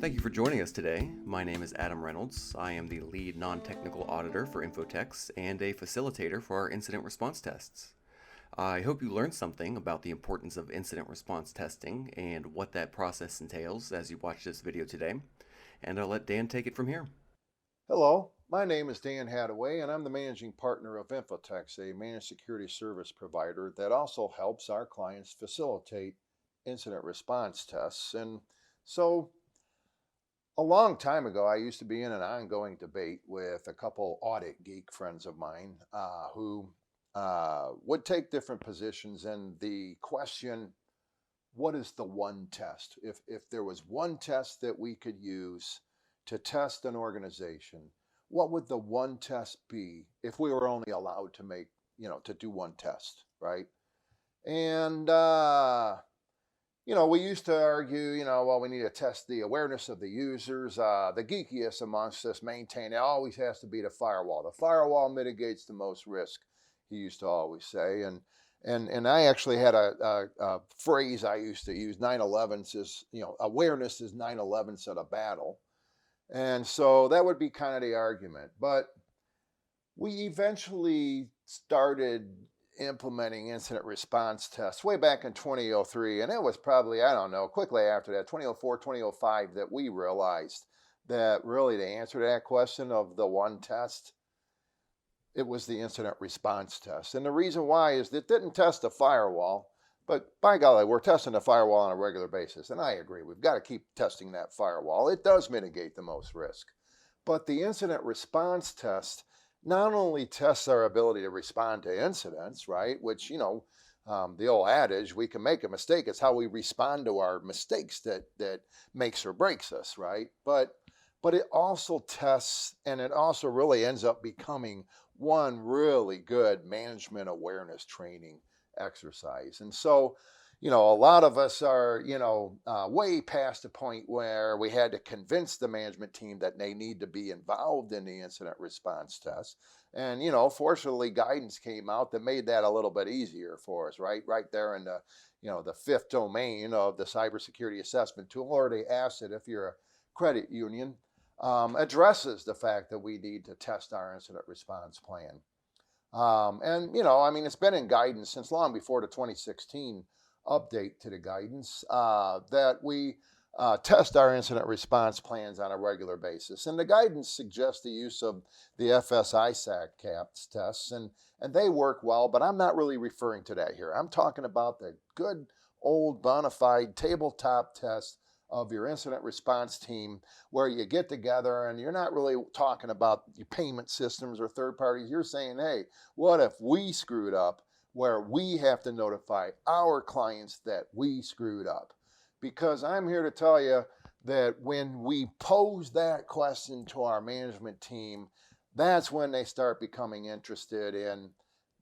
Thank you for joining us today. My name is Adam Reynolds. I am the lead non-technical auditor for infotex and a facilitator for our incident response tests. I hope you learned something about the importance of incident response testing and what that process entails as you watch this video today. And I'll let Dan take it from here. Hello, my name is Dan Hadaway, and I'm the managing partner of infotex, a managed security service provider that also helps our clients facilitate incident response tests. And so, a long time ago, I used to be in an ongoing debate with a couple audit geek friends of mine who would take different positions. And the question, what is the one test? If there was one test that we could use to test an organization, what would the one test be if we were only allowed to to do one test, right? And we used to argue, well, we need to test the awareness of the users. The geekiest amongst us maintain it always has to be the firewall. The firewall mitigates the most risk, he used to always say. And I actually had a phrase I used to use. 9/11 says, awareness is 9/11 at a battle. And so that would be kind of the argument. But we eventually started implementing incident response tests way back in 2003. And it was probably, I don't know, quickly after that, 2004, 2005, that we realized that really the answer to that question of the one test, it was the incident response test. And the reason why is that it didn't test the firewall, but by golly, we're testing the firewall on a regular basis. And I agree, we've got to keep testing that firewall. It does mitigate the most risk. But the incident response test not only tests our ability to respond to incidents, right? Which, the old adage, we can make a mistake. It's how we respond to our mistakes that makes or breaks us, right? But it also tests, and it also really ends up becoming one really good management awareness training exercise. And so, a lot of us are, way past the point where we had to convince the management team that they need to be involved in the incident response test. And, fortunately, guidance came out that made that a little bit easier for us, right? Right there in the fifth domain of the cybersecurity assessment tool, or the asset if you're a credit union, addresses the fact that we need to test our incident response plan. It's been in guidance since long before the 2016 update to the guidance that we test our incident response plans on a regular basis. And the guidance suggests the use of the FSISAC CAPS tests, and they work well, but I'm not really referring to that here. I'm talking about the good old bona fide tabletop test of your incident response team, where you get together and you're not really talking about your payment systems or third parties. You're saying, hey, what if we screwed up, where we have to notify our clients that we screwed up? Because I'm here to tell you that when we pose that question to our management team, that's when they start becoming interested in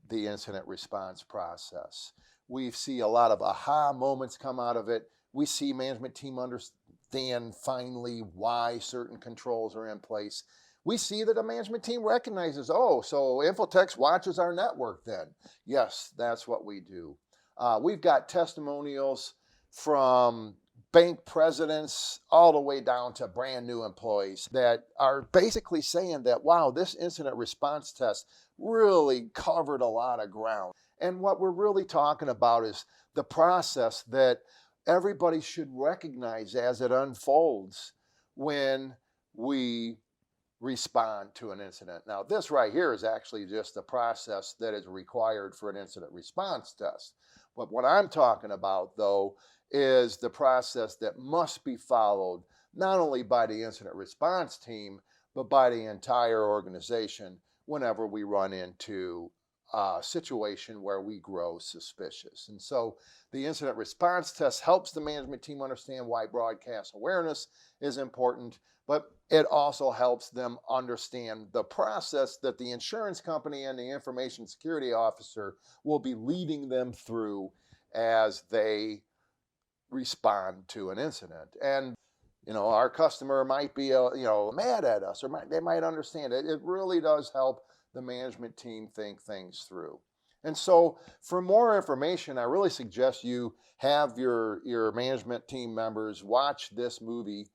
the incident response process. We see a lot of aha moments come out of it. We see management team understand finally why certain controls are in place. We see that a management team recognizes, oh, so infotex watches our network then. Yes, that's what we do. We've got testimonials from bank presidents all the way down to brand new employees that are basically saying that, wow, this incident response test really covered a lot of ground. And what we're really talking about is the process that everybody should recognize as it unfolds when we respond to an incident. Now, this right here is actually just the process that is required for an incident response test. But what I'm talking about, though, is the process that must be followed not only by the incident response team, but by the entire organization whenever we run into a situation where we grow suspicious. And so the incident response test helps the management team understand why broadcast awareness is important, but it also helps them understand the process that the insurance company and the information security officer will be leading them through as they respond to an incident. And our customer might be mad at us, or they might understand it. It really does help the management team think things through. And so for more information, I really suggest you have your management team members watch this movie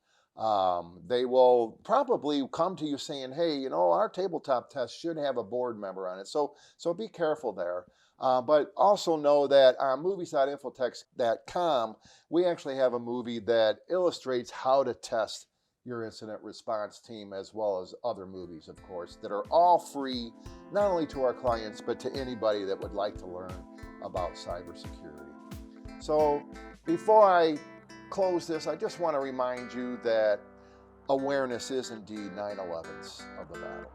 They will probably come to you saying, "Hey, our tabletop test should have a board member on it." So be careful there. But also know that on movies.infotex.com, we actually have a movie that illustrates how to test your incident response team, as well as other movies, of course, that are all free, not only to our clients, but to anybody that would like to learn about cybersecurity. So before I close this, I just want to remind you that awareness is indeed 9/11's of the battle.